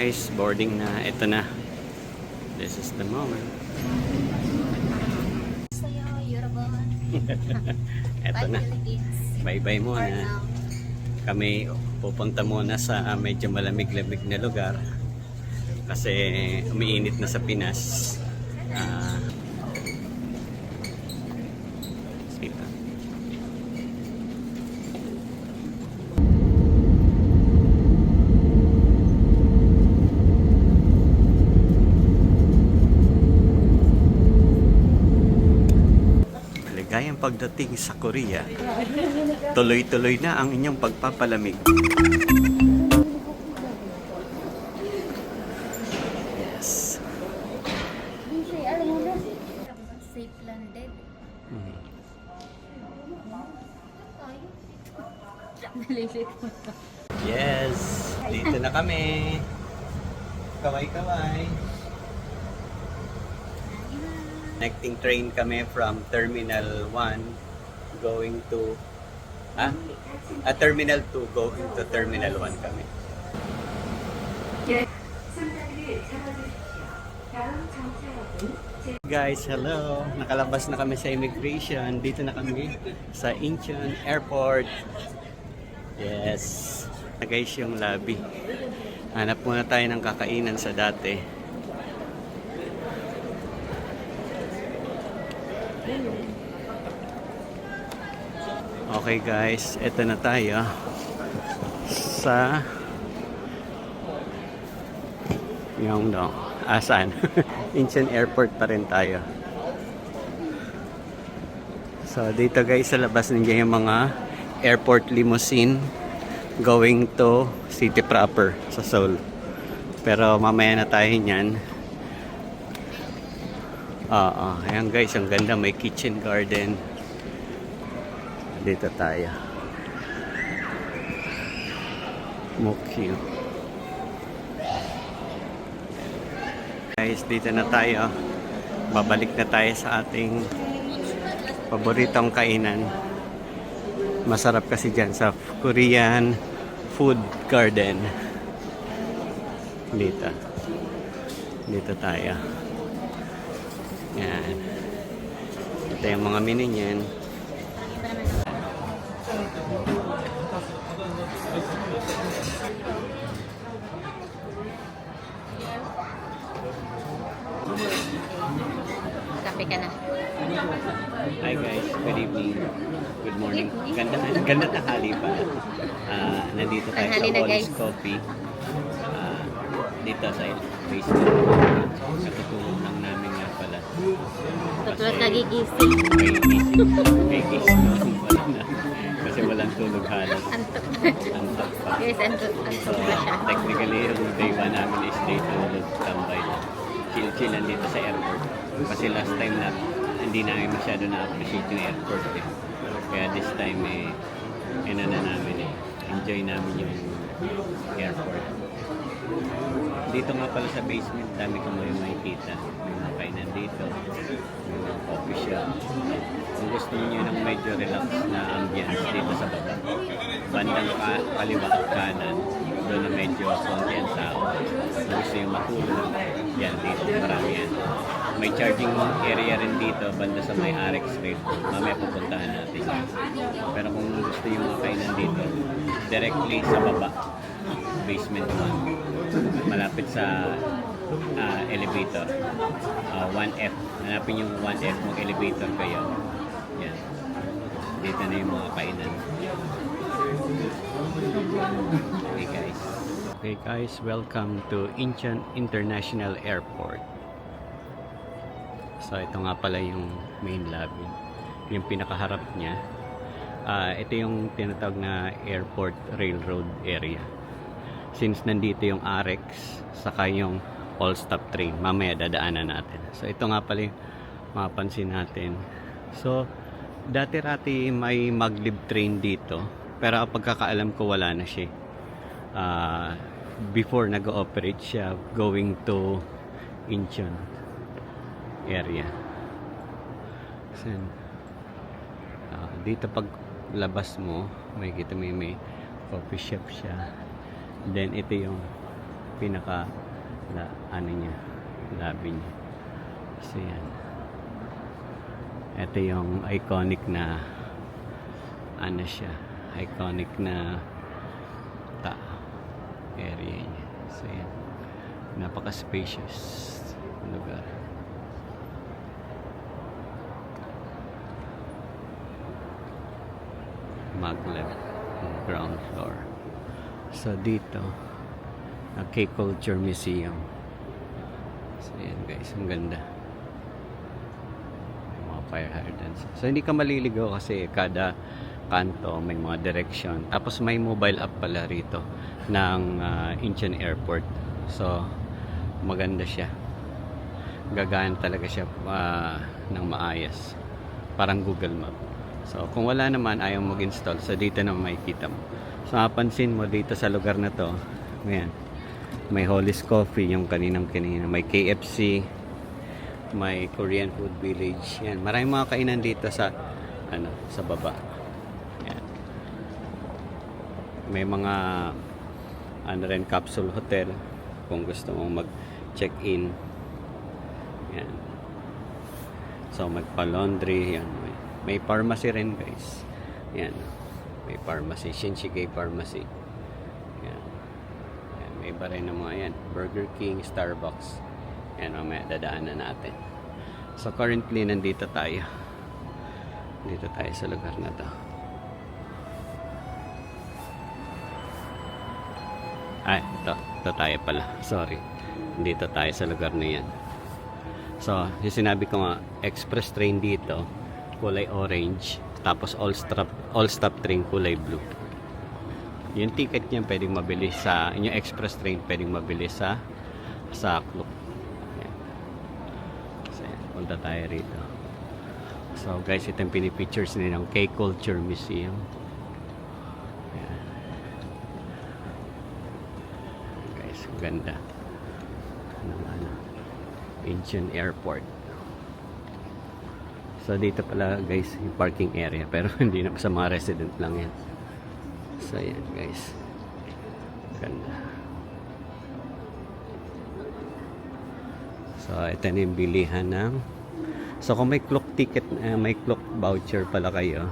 Guys, boarding na. Ito na. This is the moment. Sa'yo, Eurobond. Ito na. Philippines. Bye-bye For muna. now. Kami pupunta muna sa medyo malamig-lamig na lugar. Kasi umiinit na sa Pinas. Dito. Maligayang pagdating sa Korea. Tuloy-tuloy na ang inyong pagpapalamig. Yes. Safe landed. Nalilit mo to. Yes. Dito na kami. Kaway-kaway. Connecting train kami from Terminal 1 going to Terminal 2 going to Terminal 1 kami. Guys, hello. Nakalabas na kami sa immigration. Dito na kami sa Incheon Airport. Yes. Na guys yung lobby. Hanap muna tayo ng kakainan sa dati. Okay guys, eto na tayo sa yung asan? Incheon Airport pa rin tayo. So dito guys sa labas nandiyan yung mga airport limousine going to city proper sa Seoul. Pero mamaya na tayo niyan. Ayan guys, ang ganda, may kitchen garden. Dito tayo. Mokyo. Guys, dito na tayo. Babalik na tayo sa ating paboritong kainan. Masarap kasi dyan sa Korean food garden. Dito tayo. Yan. Ito yung mga menu niyan. Kape ka na. Hi guys, good evening. Good morning. Ganda tanghali pa. Nandito tayo sa Tanghali na, Hollis guys. Coffee. Dito sa basement. Natutulog lang namin nga pala. Tutulog nagigising. May gising naman pala na. Kasi walang tulog halos. Antok. Antok pa. Yes, antok So, na siya. technically, yung day 1 namin is day tulog, tambay lang. Chill-chill lang dito sa airport. Kasi last time na, hindi namin masyado na-appreciate yung airport eh. Kaya this time enjoy namin yung airport. Dito nga pala sa basement, dami ko mo yung makikita. May mga kainan dito, may mga coffee shop. Kung gusto niyo ng medyo relax na ambience dito sa baba, bandang kaliwa at kanan, doon na medyo konti ang tao. Kung gusto yung matulog, yan dito, marami yan. May charging area rin dito, banda sa may RX rate. Mamaya pupuntahan natin. Pero kung gusto yung mga kainan dito, directly sa baba, basement 1, malapit sa elevator, 1F. Hanapin yung 1F, mag-elevator kayo. Yan. Dito na yung mga kainan. Okay guys, welcome to Incheon International Airport. So ito nga pala yung main lobby, yung pinakaharap niya. Ito yung tinatawag na airport railroad area. Since nandito yung RX saka yung all-stop train, mamaya dadaanan natin. So ito nga pala yung mapansin natin. So dati-rati may maglib train dito, pero pagkakaalam ko wala na siya. Before nag-ooperate siya going to Incheon area. So, dito pag labas mo, may kita may coffee shop siya. Then ito yung pinaka ano niya, labi niya. So yan. Ito yung iconic na ano siya, iconic na area niya. So yan. Napaka-spacious lugar. Maglev ground floor. So dito K-Culture Museum. So yan guys, ang ganda. May mga fire hydrants. So hindi ka maliligaw kasi kada kanto may mga direction. Tapos may mobile app pala rito ng Incheon Airport. So maganda siya. Gagaan talaga siya ng maayos. Parang Google Map. So, kung wala naman, ayaw mag-install. So, dito naman makikita mo. So, mapansin mo dito sa lugar na to, ayan, may Holly's Coffee, yung kanina. May KFC, may Korean Food Village. Yan, maraming mga kainan dito sa, sa baba. Yan. May mga, rin, capsule hotel, kung gusto mong mag-check-in. Yan. So, magpa-laundry, yan. May pharmacy rin guys. Yan. May pharmacy. Shinsegae Pharmacy. Yan. Yan. May iba rin ng mga yan. Burger King, Starbucks. Yan. Mamaya dadaanan natin. So currently nandito tayo. Dito tayo sa lugar na to. Ay, ito tayo pala. Sorry. Dito tayo sa lugar na yan. So, yung sinabi ko nga, express train dito, kulay orange, tapos all stop train kulay blue. Yung ticket niya pwedeng mabili sa yung express train, pwedeng mabili sa Klook. So, punta tayo rito. So guys, ito yung pinipictures nilang K-Culture Museum. Ayan. Guys, ganda. Incheon Airport. So dito pala guys yung parking area, pero hindi na sa mga resident lang yan. So yan guys, ganda. So ito na yung bilihan ng, so kung may Klook ticket, may Klook voucher pala kayo,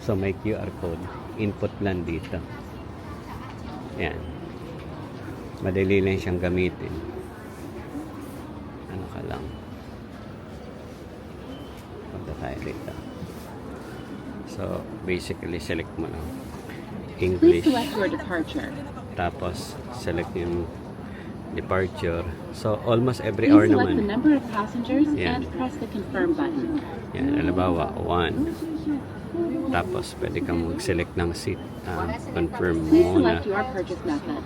so may QR code, input lang dito. Yan, madali lang siyang gamitin. Ano ka lang, tayo dito. So, basically, select mo lang English. Please select your departure. Tapos, select yung departure. So, almost every Please hour select the naman. number of passengers Yan. and press the confirm button. Yan, halimbawa, 1. Tapos, pwede kang mag-select ng seat. Confirm Please muna. select your purchase method.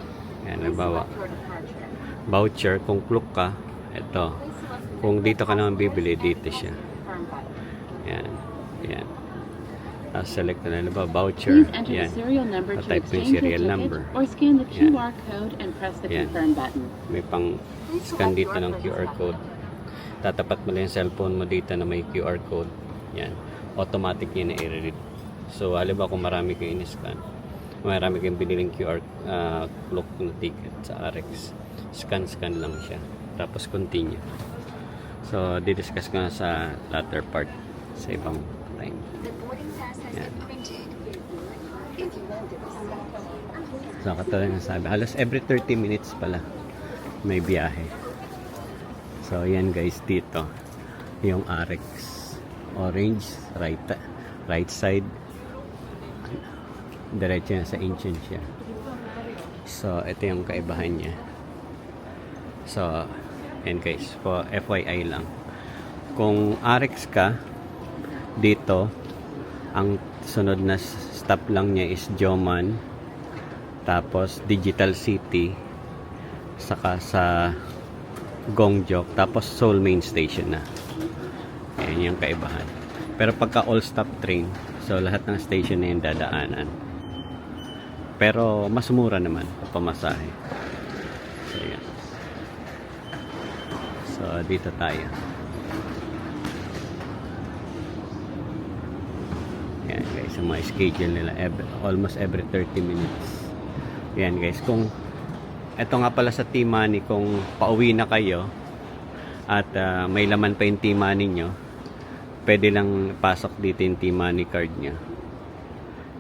Yan, halimbawa, voucher. Kung Klook ka, ito. Kung dito ka naman bibili, dito siya. Yan. Yan. Select na ba voucher. Please enter Yan. the serial number to Type yung exchange your serial ticket number. or scan the Yan. QR code and press the Yan. confirm button. May pang scan dito ng QR code. Tatapat mo lang yung cellphone mo dito na may QR code. Yan. Automatic yun na i-read. So, halimbawa kung marami kayong in-scan, marami kayong biniling QR Klook na ticket sa RX. Scan lang siya. Tapos continue. So, didiscuss ko na sa latter part sa ibang time. Yan. So, katulad ng sabi, halos every 30 minutes pala may biyahe. So, yan guys, dito yung RX orange, right side, diretso na sa Incheon siya. So, ito yung kaibahan niya. So, yan guys, for FYI lang, kung RX ka dito, ang sunod na stop lang niya is Joman, tapos Digital City, saka sa Gongjok, tapos Seoul Main Station na. Yan yung kaibahan. Pero pagka all stop train, so lahat ng station na yung dadaanan. Pero mas mura naman pamasahe. So yan. So dito tayo. Yan guys, ang mga schedule nila almost every 30 minutes. Yan guys, kung Ito nga pala sa T-Money, kung pauwi na kayo at may laman pa yung T-Money nyo, pwede lang pasok dito yung T-Money card nyo.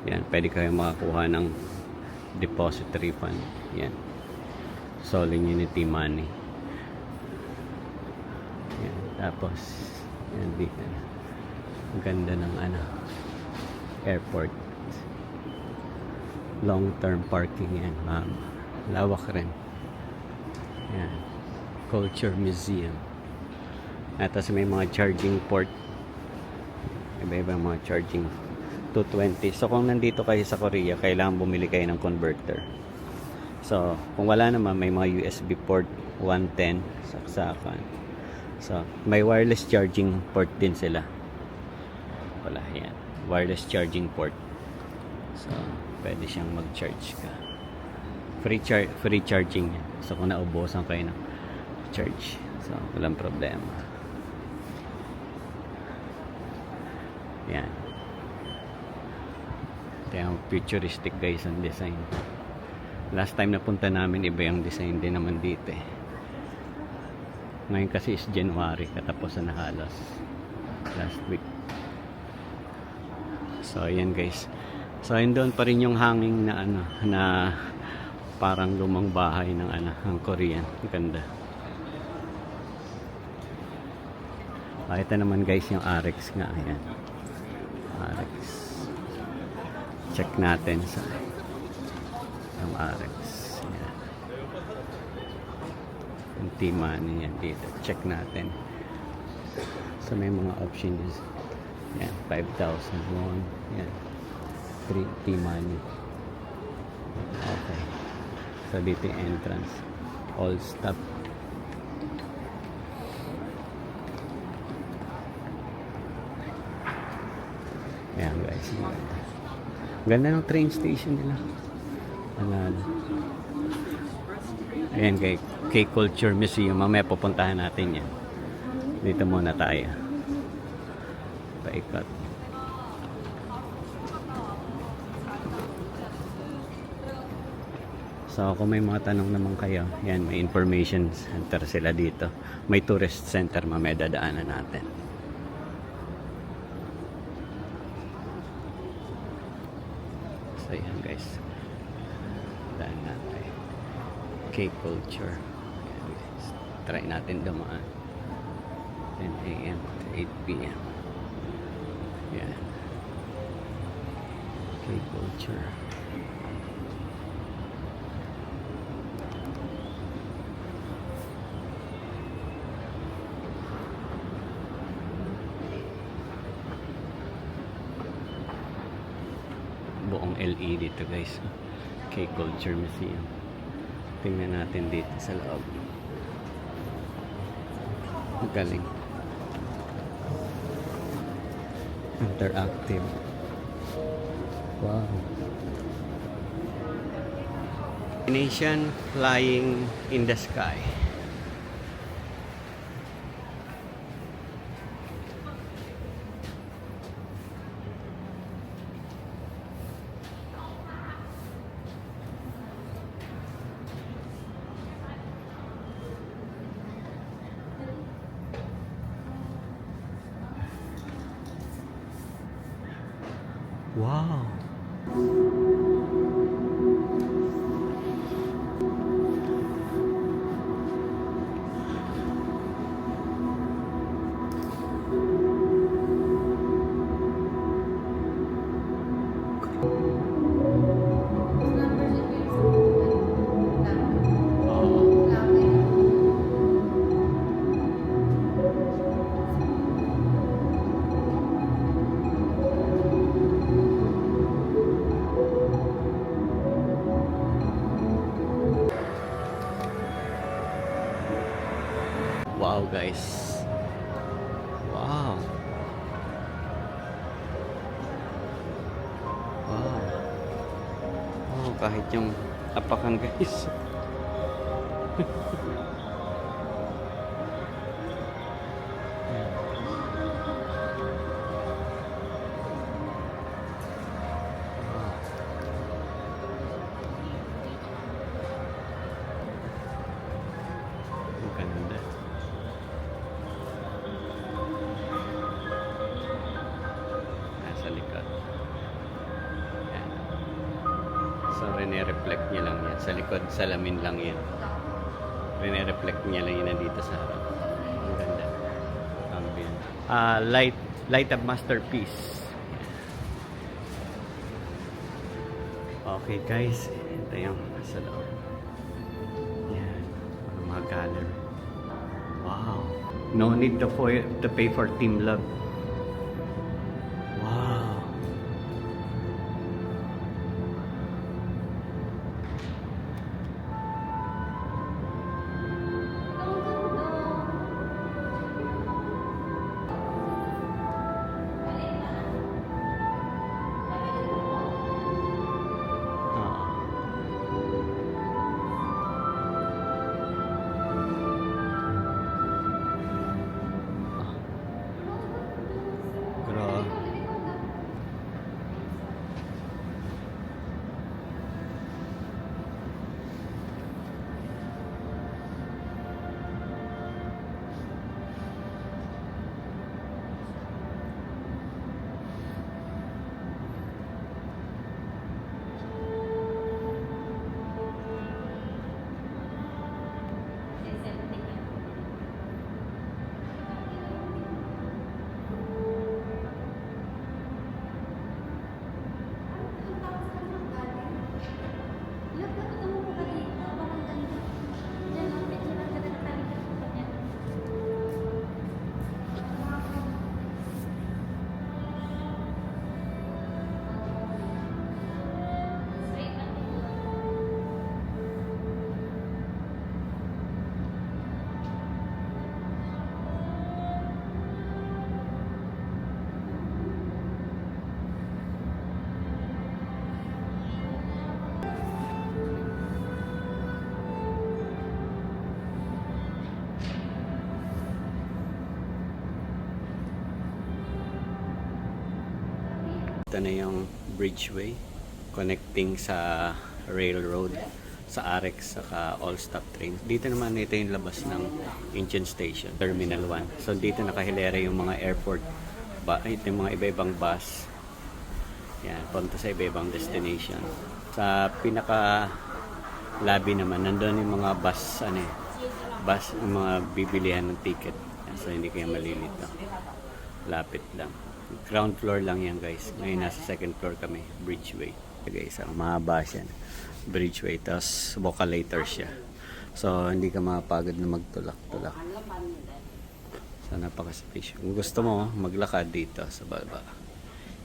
Yan, pwede kayo makakuha ng deposit refund. Yan. Solid yun yung T-Money. Yan. Tapos, yan dito. Ang ganda ng airport. Long-term parking yan, ma'am. Lawak rin. Yan. Culture Museum. At tapos may mga charging port. Iba-iba mga charging 220. So kung nandito kayo sa Korea, kailangan bumili kayo ng converter. So kung wala naman, may mga USB port 110 saksakan. So may wireless charging port din sila. Wala yan. Wireless charging port. So pwede siyang mag-charge ka. Free charging yan. So kung naubusan kayo ng charge, so walang problema. Yan. Kaya futuristic guys ang design. Last time na punta namin, iba yung design din naman dito eh. Ngayon kasi is January, katapusan na halos last week. So ayan guys. So ayun, doon pa rin yung hanging na na parang lumang bahay ng ng Korean. Ganda. Ito naman guys yung Arex nga. Ayan. Arex. Check natin sa yung Arex. Ayan. Yung T-Money yan dito. Check natin. So may mga options. Ayan. 5,000 won. Ayan. 3 T-Money. Okay. So dito yung entrance. All stop. Ayan guys. Ganda ng train station nila. Ayan kay K-Culture Museum. Mamaya pupuntahan natin yan. Dito muna tayo. Paikot. So kung may mga tanong naman kayo, yan, may information center sila dito. May tourist center, mamaya dadaanan natin. So yan guys, daan natin K-Culture. Yan guys, try natin dumaan 10 a.m. to 8 p.m. Yan, K-Culture. Buong LED dito guys. K-Culture Museum. Tingnan natin dito sa loob. Magaling. Interactive. Wow. Nation flying in the sky. Wow. Wow guys. Wow. Wow. Oh, kahit yung apakan guys. Rine-reflect niya lang yan. Sa likod, salamin lang yan. Rine-reflect niya lang yan nandito sa harap. Ang ganda. Ambient. Light up masterpiece. Okay guys, ito yung sa loob. Yan, mga gallery. Wow. No need to pay for Team Love. Wow. Grabe. Ito na yung bridgeway connecting sa railroad sa Arex saka all-stop train. Dito naman ito yung labas ng Incheon Station, Terminal 1. So dito nakahilera yung mga airport, ito yung mga iba-ibang bus. Yan, punta sa iba-ibang destination. Sa pinaka lobby naman, nandun yung mga bus, bus, yung mga bibilihan ng ticket. So hindi kayo malilito. Lapit lang. Ground floor lang yan guys. Ngayon nasa second floor kami, bridgeway. Guys, ang mahaba siya. Bridgeway, tapos vocalator siya. So hindi ka mapagod na magtulak-tulak. So napaka-spacious. Kung gusto mo maglakad dito sa baba.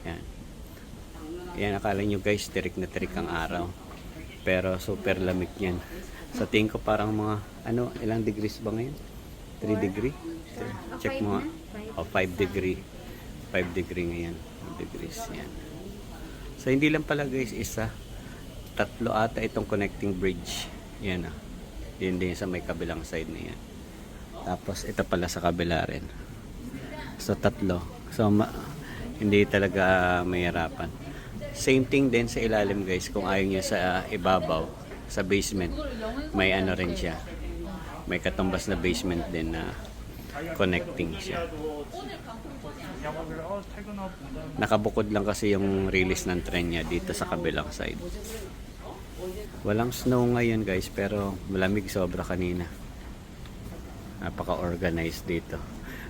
Yan. Yan, akala nyo guys, tirik na tirik ang araw. Pero super lamig yan. Sa tingin ko parang mga, ilang degrees ba ngayon? 3 degree? Check mo nga. O, 5 degree. 5 degree ngayon. 5 degrees. Yan. So, hindi lang pala guys, isa. 3 ata itong connecting bridge. Yan ah. Yun din sa may kabilang side na yan. Tapos, ito pala sa kabila rin. So, 3. So, hindi talaga mahirapan. Same thing din sa ilalim guys. Kung ayaw niya sa ibabaw, sa basement, may rin siya. May katumbas na basement din na connecting siya. Nakabukod lang kasi yung release ng tren niya dito sa kabilang side. Walang snow ngayon guys, pero malamig sobra kanina. Napaka-organized dito.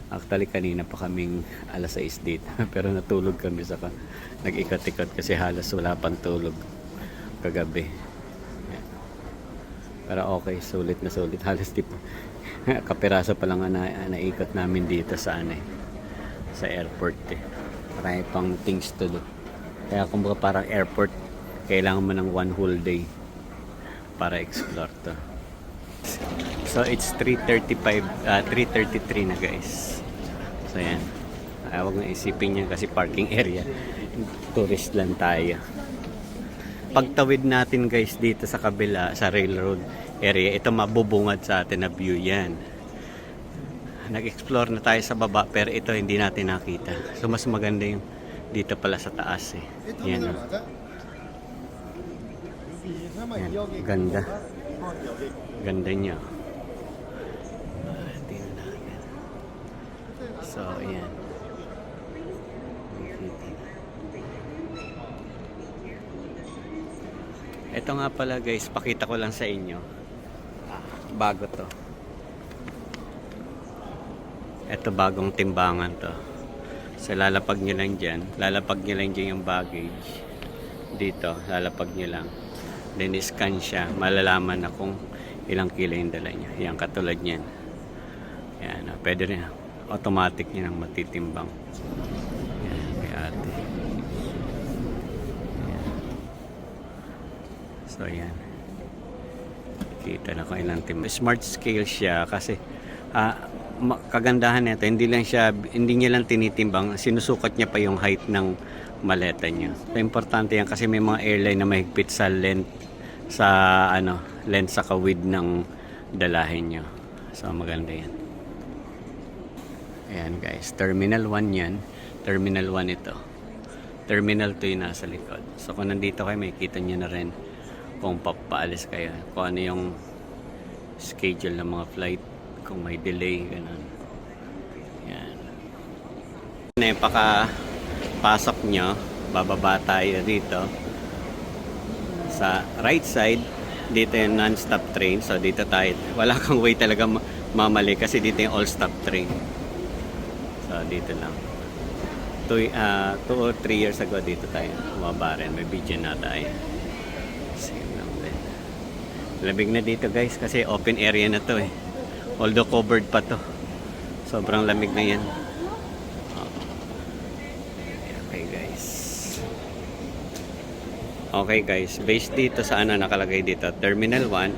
Actually kanina pa kaming alas 6 dito, pero natulog kami saka nag-ikot-ikot kasi halos wala pang tulog kagabi. Yan. Pero okay, sulit na sulit. Halos tipo kapiraso pa lang naikot namin dito sa sa airport eh. Marami pang things to do. Kaya kumbaga parang airport, kailangan mo ng 1 whole day para explore to. So it's 3:33 na guys. So yan. Huwag na isipin niya kasi parking area. Tourist lang tayo. Pagtawid natin guys dito sa kabila, sa railroad area, ito mabubungad sa atin na view yan. Nag-explore na tayo sa baba pero ito hindi natin nakita. So mas maganda yung dito pala sa taas eh. Yan. Yan. Ganda. Ganda niya. Tingnan natin. So ayan. Ito nga pala guys, pakita ko lang sa inyo. Bago to. Ito bagong timbangan to. So lalapag nyo lang dyan. Lalapag nyo lang dyan yung baggage. Dito, lalapag nyo lang. Then scan siya. Malalaman na kung ilang kilo yung dala nyo. Yan, katulad nyan. Yan, pwede rin. Automatic nyo nang matitimbang. Yan, kay ate. Yan. So yan. Kita na kung ilang timbang. Smart scale siya kasi kagandahan nito, hindi niya lang tinitimbang, sinusukat niya pa yung height ng maleta niya. So, importante yan kasi may mga airline na mahigpit sa length sa kawid ng dalahin niyo. So maganda yan. Ayan guys, Terminal 1 yan. Terminal 1 ito. Terminal 2 yung nasa likod. So kung nandito kayo, makikita niyo na rin kung papaalis kayo, kung ano yung schedule ng mga flight, kung may delay, ganun. Yan. Pasok nyo, bababa tayo dito sa right side. Dito yung non-stop train, so dito tayo, wala kang way talaga mamali kasi dito yung all-stop train. So dito lang 2 or 3 years ago dito tayo bumaba rin, may video na tayo. Same lang din. Labig na dito guys kasi open area na to eh. Although covered pa to. Sobrang lamig na yan. Okay guys. Okay guys. Based dito sa nakalagay dito. Terminal 1.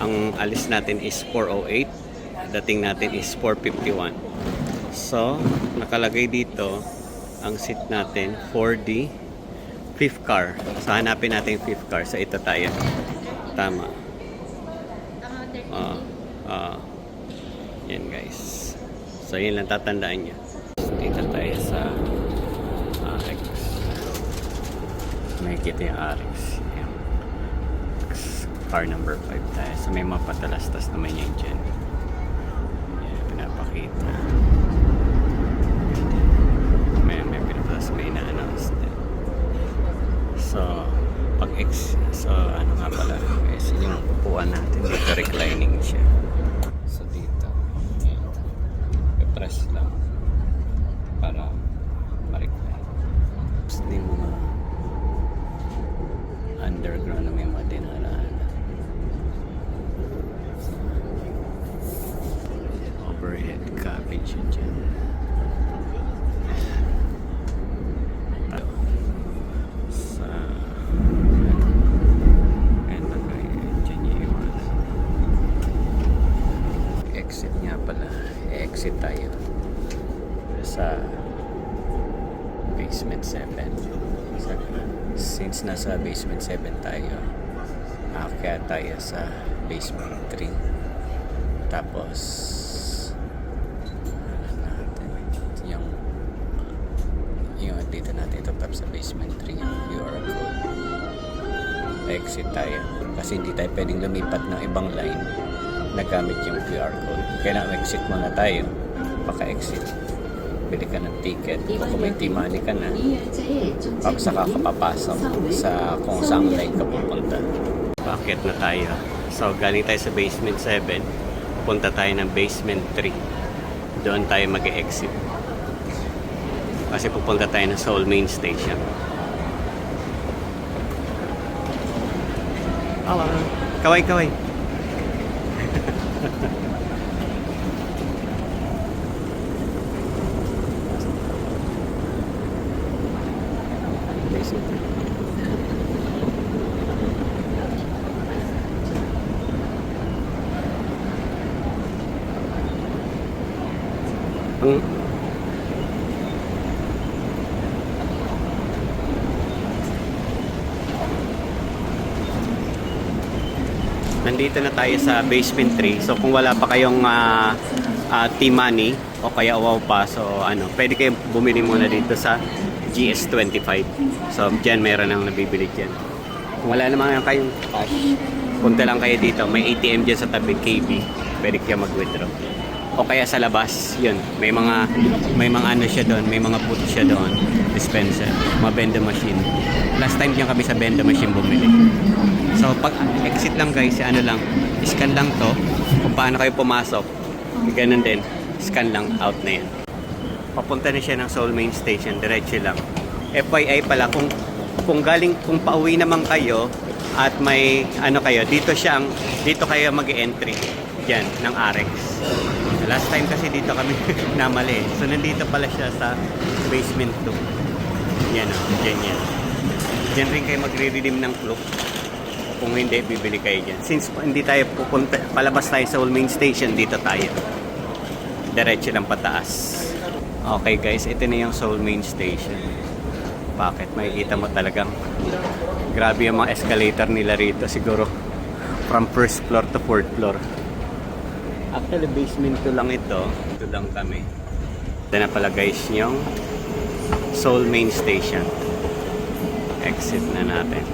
Ang alis natin is 408. Dating natin is 451. So, nakalagay dito ang seat natin 4D 5th car. So, hanapin natin yung 5th car. So, ito tayo. Tama. Yan guys. So yun lang tatandaan nyo. Dito tayo sa RX. Makikita yung RX. Yan. Car number 5 tayo. So may mga patalastas naman yun dyan. Yan, pinapakita. May pinapatalas, may na-announce din. So so ano nga pala guys, yung upuan natin dito, reclining siya. So dito press lang para ma-recline. Tapos yung mga underground na may mga dinalaan. Overhead cabbage yun dyan. Exit tayo sa basement 7. Since nasa basement 7 tayo, aakyat tayo sa basement 3. Tapos yung dito natin itatap sa basement 3 yung QR code. Exit tayo kasi hindi tayo pwedeng lumipat ng ibang line na gamit yung QR code. Kailangan exit muna tayo. Paka-exit. Bili ka ng ticket. O kung may T-money ka na, saka ka papasok sa kung saan line ka pupunta. Bakit na tayo? So, galing tayo sa basement 7. Punta tayo ng basement 3. Doon tayo mag-exit. Kasi pupunta tayo ng Seoul Main Station. Kaway-kaway. Nandito na tayo sa basement 3. So kung wala pa kayong T-money o kaya wow pa, so pwede kayong bumili muna dito sa GS25. So dyan meron nang nabibili dyan. Kung wala naman kayong cash, punta lang kayo dito. May ATM dyan sa tabi, KB. Pwede kayo mag-withdraw. O kaya sa labas, yun. May mga ano siya doon, may mga booth siya doon, dispenser, mga vending machine. Last time diyan kami sa vending machine bumili. So pag exit lang guys, ano lang, scan lang to kung paano kayo pumasok. Ganun din, scan lang, out na yan. Papunta na siya ng Seoul Main Station, diretso lang. FYI pala, kung pauwi naman kayo at may ano kayo, dito kayo mag-entry diyan ng Arex. Last time kasi dito kami namali. So nandito pala siya sa basement 2. Yan o, yan. Diyan rin kayo magre-redeem ng cloak. Kung hindi, bibili kayo dyan. Since hindi tayo palabas tayo sa Seoul Main Station, dito tayo. Diretso lang pataas. Okay guys, ito na yung Seoul Main Station. Bakit? Makikita mo talagang grabe yung mga escalator nila rito. Siguro from first floor to fourth floor. Actually, basement 2 lang ito. Ito lang kami. Ito na pala guys yung Seoul Main Station. Exit na natin.